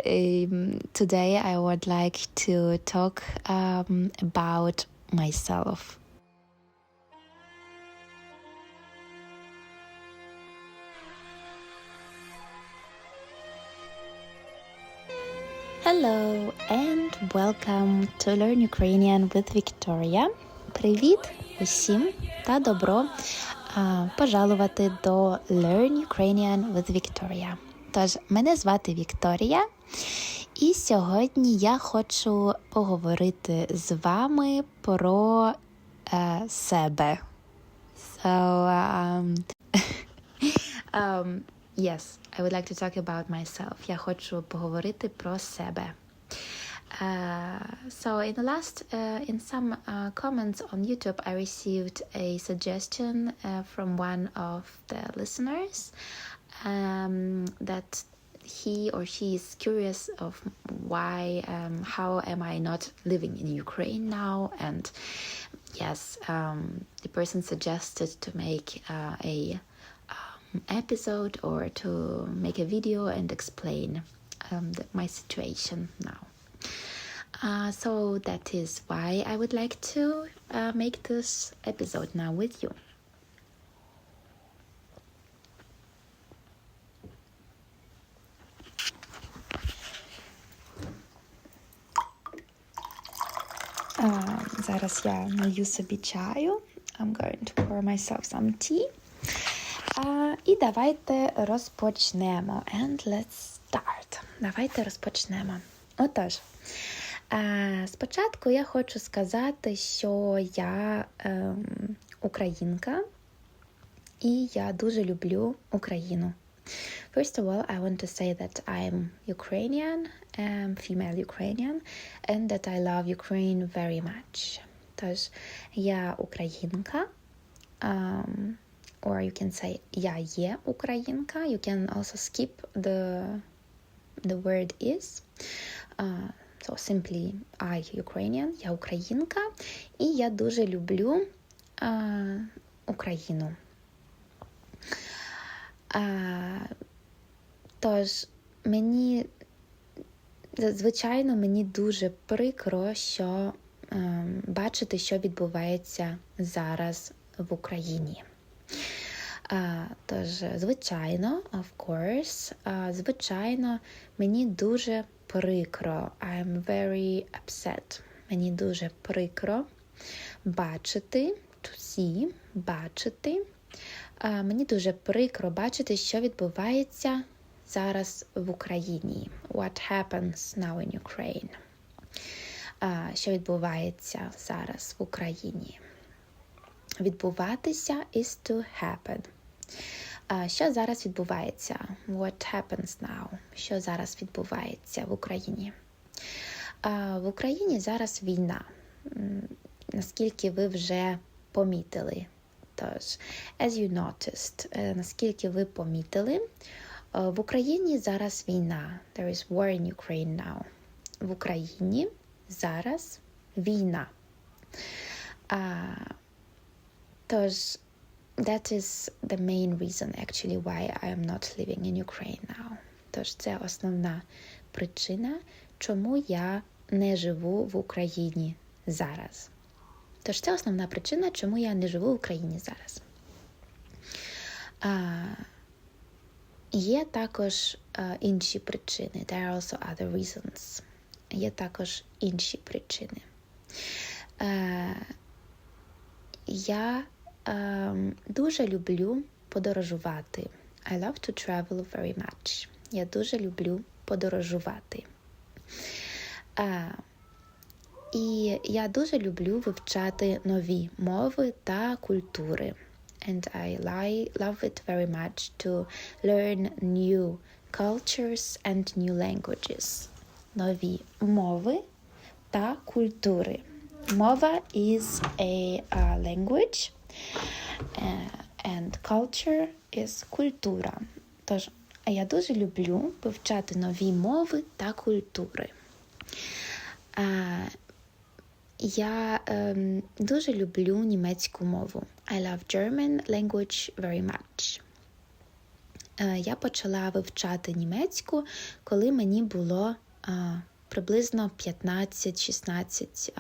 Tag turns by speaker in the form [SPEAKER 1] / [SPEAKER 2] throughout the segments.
[SPEAKER 1] Today I would like to talk about myself. Hello and welcome to Learn Ukrainian with Viktoriia. Привіт усім та добро пожалувати до Learn Ukrainian with Viktoriia. Тож, мене звати Вікторія, і сьогодні я хочу поговорити з вами про себе. Yes, I would like to talk about myself. Я хочу поговорити про себе. So in some comments on YouTube, I received a suggestion from one of the listeners that he or she is curious of why, how am I not living in Ukraine now? And yes, the person suggested to make a episode or to make a video and explain my situation now. So that is why I would like to make this episode now with you. Зараз я налью собі чаю. I'm going to pour myself some tea. І давайте розпочнемо. And let's start. Давайте розпочнемо. Отож, спочатку я хочу сказати, що я українка, і я дуже люблю Україну. First of all, I want to say that I'm Ukrainian, female Ukrainian, and that I love Ukraine very much. Тож, я українка, or you can say я є українка. You can also skip the word is. So simply I Ukrainian, я українка, і я дуже люблю Україну. Тож, звичайно, мені дуже прикро, що бачити, що відбувається зараз в Україні. Тож, звичайно, of course, звичайно, мені дуже прикро. I'm very upset. Мені дуже прикро бачити, to see, бачити. Мені дуже прикро бачити, що відбувається зараз в Україні. What happens now in Ukraine? Що відбувається зараз в Україні? Відбуватися is to happen. Що зараз відбувається? What happens now? Що зараз відбувається в Україні? В Україні зараз війна. Наскільки ви вже помітили? Тож, as you noticed, наскільки ви помітили, в Україні зараз війна. There is war in Ukraine now. В Україні зараз війна. Тож, that is the main reason actually why I am not living in Ukraine now. Тож, це основна причина, чому я не живу в Україні зараз. Тож, це основна причина, чому я не живу в Україні зараз. Є також інші причини. There are also other reasons. Є також інші причини. Я дуже люблю подорожувати. I love to travel very much. Я дуже люблю подорожувати. І я дуже люблю вивчати нові мови та культури. And I love it very much to learn new cultures and new languages. Нові мови та культури. Мова is a language, and culture is культура. Тож, я дуже люблю вивчати нові мови та культури. Я дуже люблю німецьку мову. I love German language very much. Я почала вивчати німецьку, коли мені було приблизно 15-16,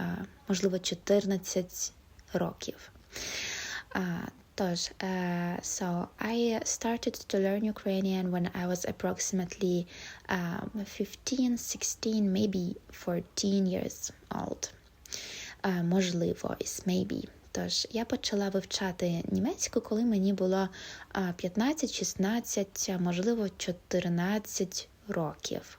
[SPEAKER 1] можливо 14 років. So I started to learn Ukrainian when I was approximately 15, 16, maybe 14 years old. Можливо, is maybe. Тож, я почала вивчати німецьку, коли мені було 15, 16, можливо, 14 років.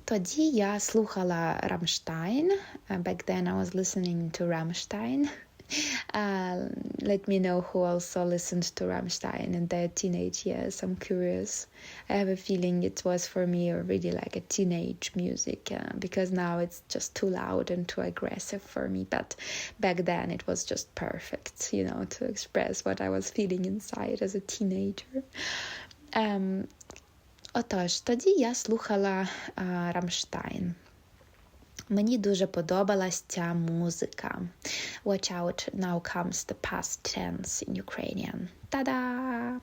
[SPEAKER 1] Тоді я слухала Rammstein. Back then I was listening to Rammstein. Let me know who also listened to Rammstein in their teenage years. I'm curious. I have a feeling it was for me really like a teenage music because now it's just too loud and too aggressive for me. But back then it was just perfect, to express what I was feeling inside as a teenager. Отож, тоді я слухала Rammstein. Мені дуже подобалась ця музика. Watch out, now comes the past tense in Ukrainian. Та-да!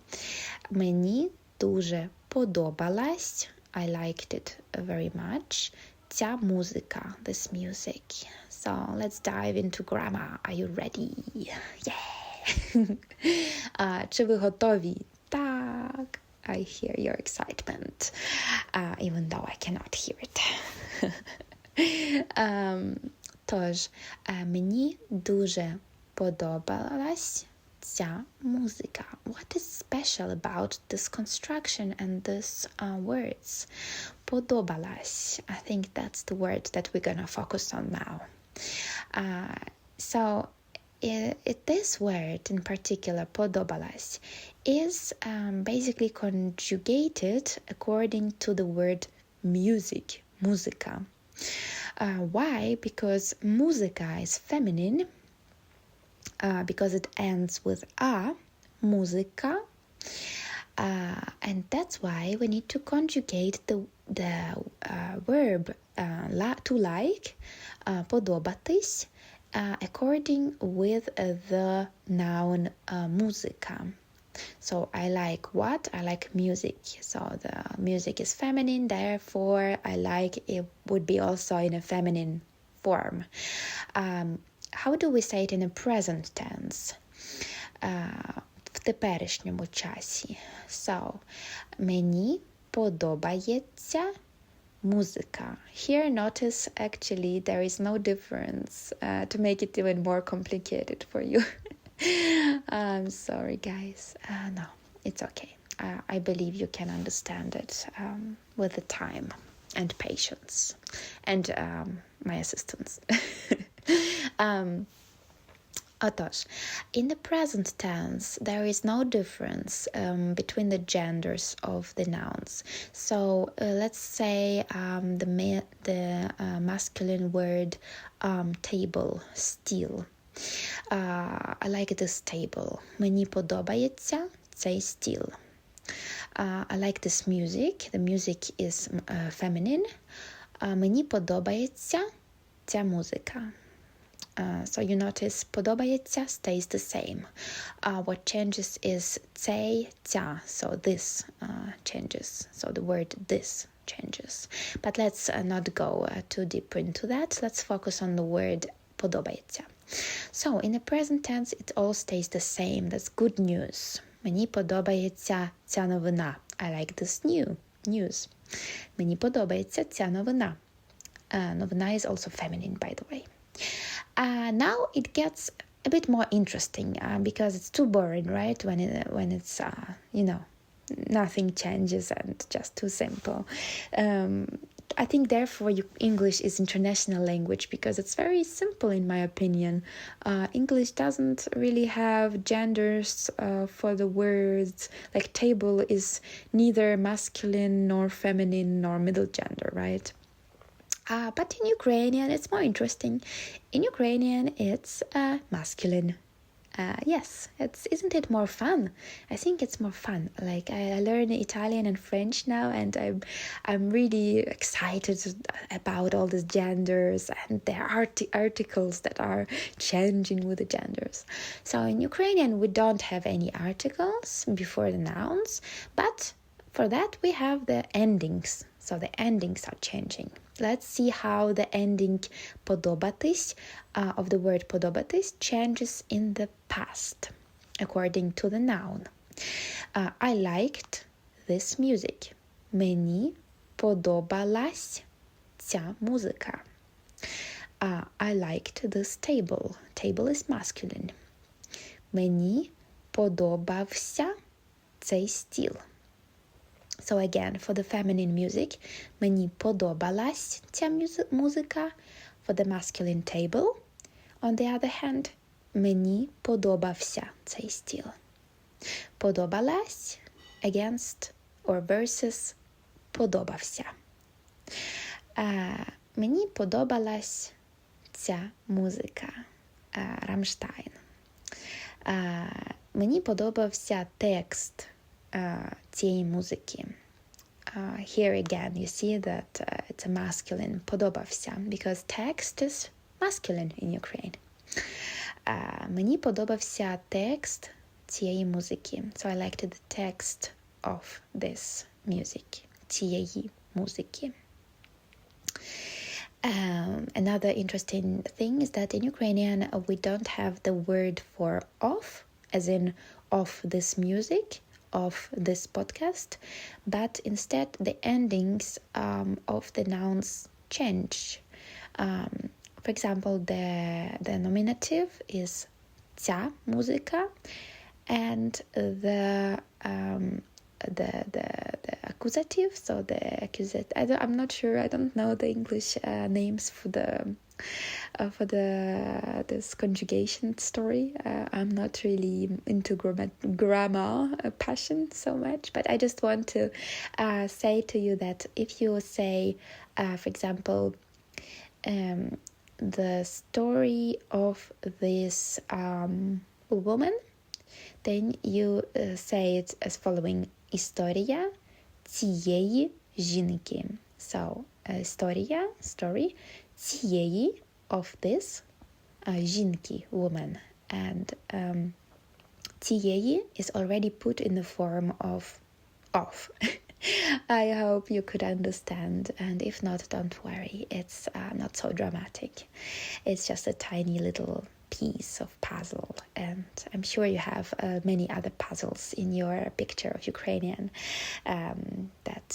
[SPEAKER 1] Мені дуже подобалась, I liked it very much, ця музика, this music. So, let's dive into grammar. Are you ready? Yeah! Чи ви готові? Так! I hear your excitement, even though I cannot hear it. Тож, мені дуже подобалась ця музика. What is special about this construction and these words? Подобалась. I think that's the word that we're gonna focus on now. So, this word in particular, подобалась, is basically conjugated according to the word music, muzika. Why? Because muzika is feminine, because it ends with a, muzika, and that's why we need to conjugate the verb to like, подобатись, according with the noun muzika. So I like what? I like music. So the music is feminine, therefore I like it would be also in a feminine form. How do we say it in a present tense? В теперішньому часі. So, мені подобається музика. Here notice actually there is no difference to make it even more complicated for you. I'm sorry guys. No, it's okay. I believe you can understand it with the time and patience and my assistance. Отож, in the present tense, there is no difference between the genders of the nouns. So let's say the masculine word table, steel. I like this table. Мені подобається цей стіл. I like this music. The music is feminine. Мені подобається ця музика. So you notice подобається stays the same. What changes is цей, ця. So this changes. So the word this changes. But let's not go too deep into that. Let's focus on the word подобається. So in the present tense it all stays the same. That's good news. Мені подобається ця новина. I like this news. Мені подобається ця новина. Новина is also feminine, by the way. Now it gets a bit more interesting because it's too boring, right? When it's nothing changes and just too simple. I think therefore English is international language because it's very simple in my opinion. English doesn't really have genders for the words. Like table is neither masculine nor feminine nor middle gender, right? But in Ukrainian it's more interesting. In Ukrainian it's masculine. Yes, isn't it more fun? I think it's more fun. Like I learn Italian and French now, and I'm really excited about all these genders and their articles that are changing with the genders. So in Ukrainian we don't have any articles before the nouns, but for that we have the endings. So the endings are changing. Let's see how the ending подобатись of the word подобатись changes in the past according to the noun. I liked this music. Мені подобалась ця музика. I liked this table. Table is masculine. Мені подобався цей стіл. So again, for the feminine music, мені подобалась ця музика. For the masculine table, on the other hand, мені подобався цей стіл. Подобалась against or versus подобався. Мені подобалась ця музика. Рамштайн. Мені подобався текст цієї музики. Here again you see that it's a masculine подобався because text is masculine in Ukraine. Мені подобався текст цієї музики. So I liked the text of this music. Цієї музики. Another interesting thing is that in Ukrainian we don't have the word for of, as in of this music, of this podcast, but instead the endings of the nouns change. For example, the nominative is ця музика, and the accusative, so the accusate. I'm not sure. I don't know the English names for this conjugation story. I'm not really into grammar passion so much, but I just want to say to you that if you say, for example, the story of this woman, then you say it as following: історія цієї жінки. So, історія, story, цієї of this жінки, woman. And цієї is already put in the form of. I hope you could understand, and if not, don't worry, it's not so dramatic. It's just a tiny little piece of puzzle, and I'm sure you have many other puzzles in your picture of Ukrainian that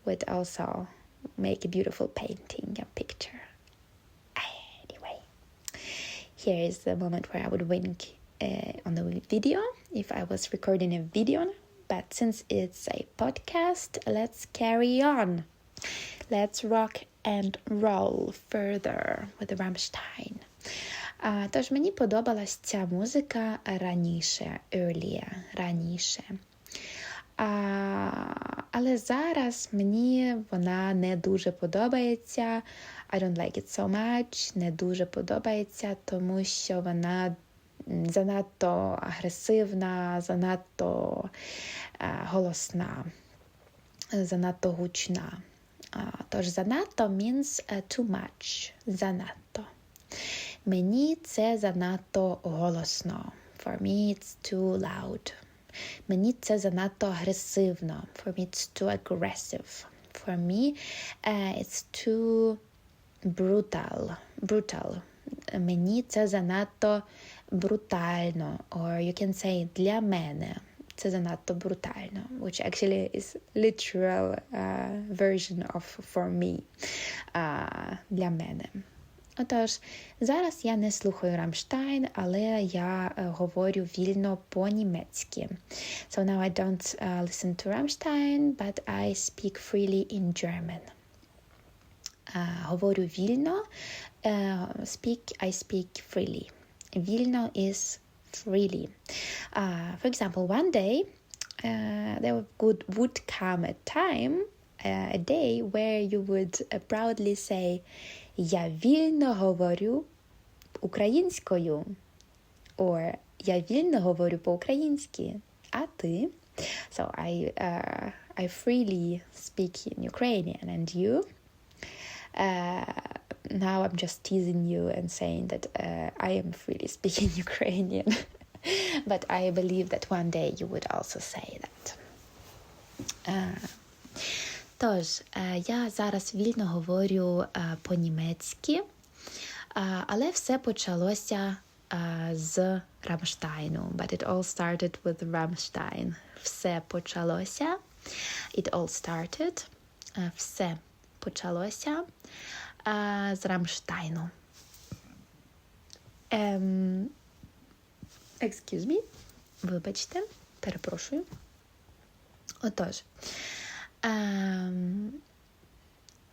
[SPEAKER 1] would also make a beautiful painting, a picture. Anyway, here is the moment where I would wink on the video if I was recording a video, but since it's a podcast, let's carry on. Let's rock and roll further with the Rammstein. Тож мені подобалась ця музика раніше. Але зараз мені вона не дуже подобається. I don't like it so much. Не дуже подобається, тому що вона занадто агресивна, занадто голосна, занадто гучна. Тож занадто means too much. Занадто. Мені це занадто голосно. For me it's too loud. Мені це занадто агресивно. For me it's too aggressive. For me it's too brutal. Мені це занадто брутально. Or you can say для мене. Це занадто брутально. Which actually is literal version of for me. Для мене. Отож, зараз я не слухаю Рамштайн, але я говорю вільно по-німецьки. So now I don't listen to Rammstein, but I speak freely in German. Говорю вільно, I speak freely. Вільно is freely. For example, one day there would come a time, a day where you would proudly say: я вільно говорю українською. Or я вільно говорю по-українськи. А ти? So I freely speak in Ukrainian, and you? Now I'm just teasing you and saying that I am freely speaking Ukrainian. But I believe that one day you would also say that. Тож, я зараз вільно говорю по-німецьки, але все почалося з Рамштайну. But it all started with Rammstein. Все почалося. It all started. Все почалося з Рамштайну. Excuse me. Вибачте, перепрошую. Отож.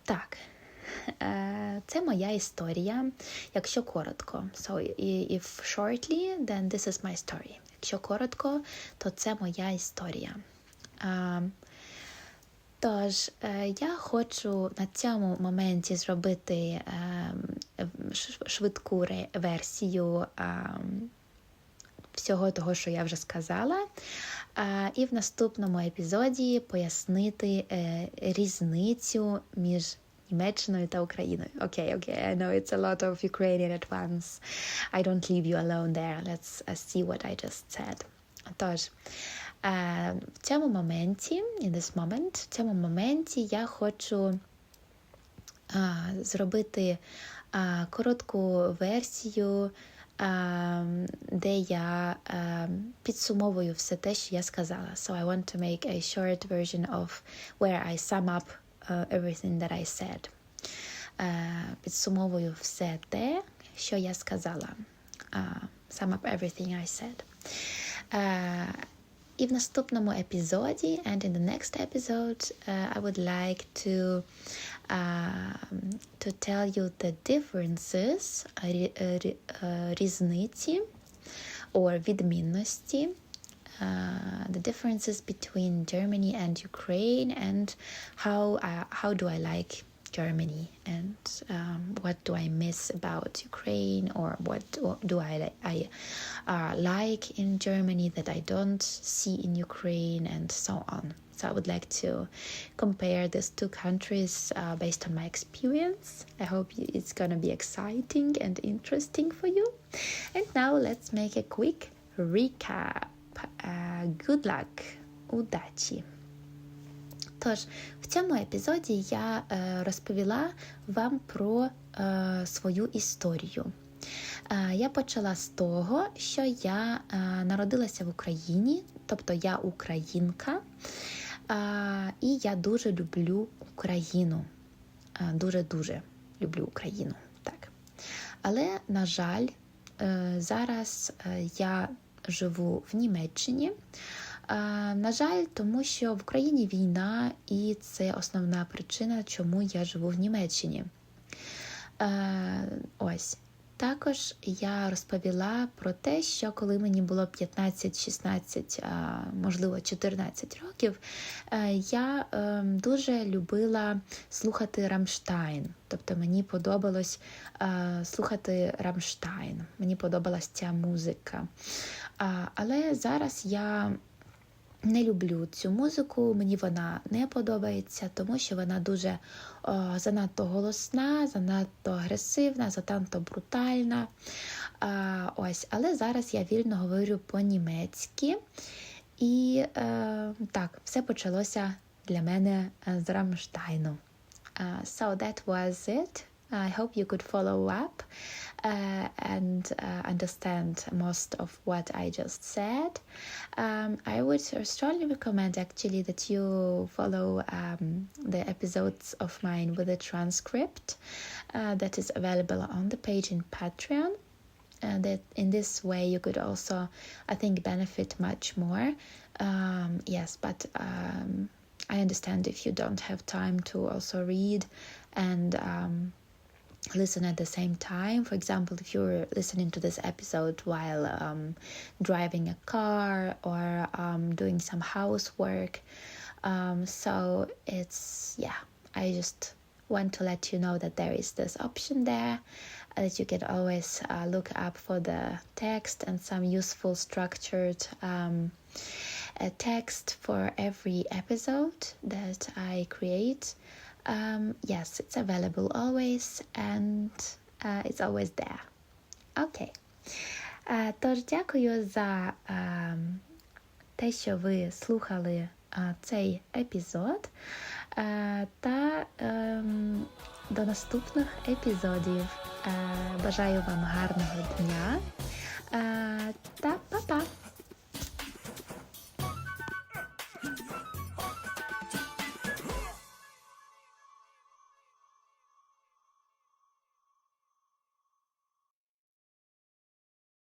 [SPEAKER 1] Так. Це моя історія, якщо коротко. So, if shortly, then this is my story. Якщо коротко, то це моя історія. Тож, я хочу на цьому моменті зробити швидку версію всього того, що я вже сказала, і в наступному епізоді пояснити різницю між Німеччиною та Україною. Okay, I know it's a lot of Ukrainian at once. I don't leave you alone there. Let's see what I just said. Тож, в цьому моменті, в цьому моменті я хочу зробити коротку версію, де я підсумовую все те, що я сказала. So I want to make a short version of where I sum up everything that I said. Підсумовую все те, що я сказала. Sum up everything I said. І в наступному епізоді, and in the next episode, I would like to tell you the differences, різниці, or відмінності, the differences between Germany and Ukraine, and how do I like Germany, and what do I miss about Ukraine, or what do I like in Germany that I don't see in Ukraine, and so on. So I would like to compare these two countries based on my experience. I hope it's gonna be exciting and interesting for you. And now let's make a quick recap. Good luck. Удачі. Тож, в цьому епізоді я розповіла вам про свою історію. Я почала з того, що я народилася в Україні, тобто я українка, і я дуже люблю Україну. Дуже-дуже люблю Україну. Так. Але, на жаль, зараз я живу в Німеччині. На жаль, тому що в Україні війна, і це основна причина, чому я живу в Німеччині. Ось. Також я розповіла про те, що коли мені було 15, 16, можливо 14 років, я дуже любила слухати Рамштайн. Тобто мені подобалось слухати Рамштайн, мені подобалась ця музика. Але зараз я не люблю цю музику, мені вона не подобається, тому що вона дуже занадто голосна, занадто агресивна, занадто брутальна. Ось, але зараз я вільно говорю по-німецьки. І так, все почалося для мене з Рамштайну. So that was it. I hope you could follow up and understand most of what I just said. I would strongly recommend actually that you follow the episodes of mine with a transcript that is available on the page in Patreon. That in this way you could also, I think, benefit much more. Yes, but I understand if you don't have time to also read and listen at the same time. For example, if you're listening to this episode while driving a car or doing some housework. So it's, yeah, I just want to let you know that there is this option there, that you can always look up for the text and some useful structured text for every episode that I create. Yes, it's available always, and it's always there. Окей. Тож, дякую за те, що ви слухали цей епізод, та до наступних епізодів. Бажаю вам гарного дня та па-па!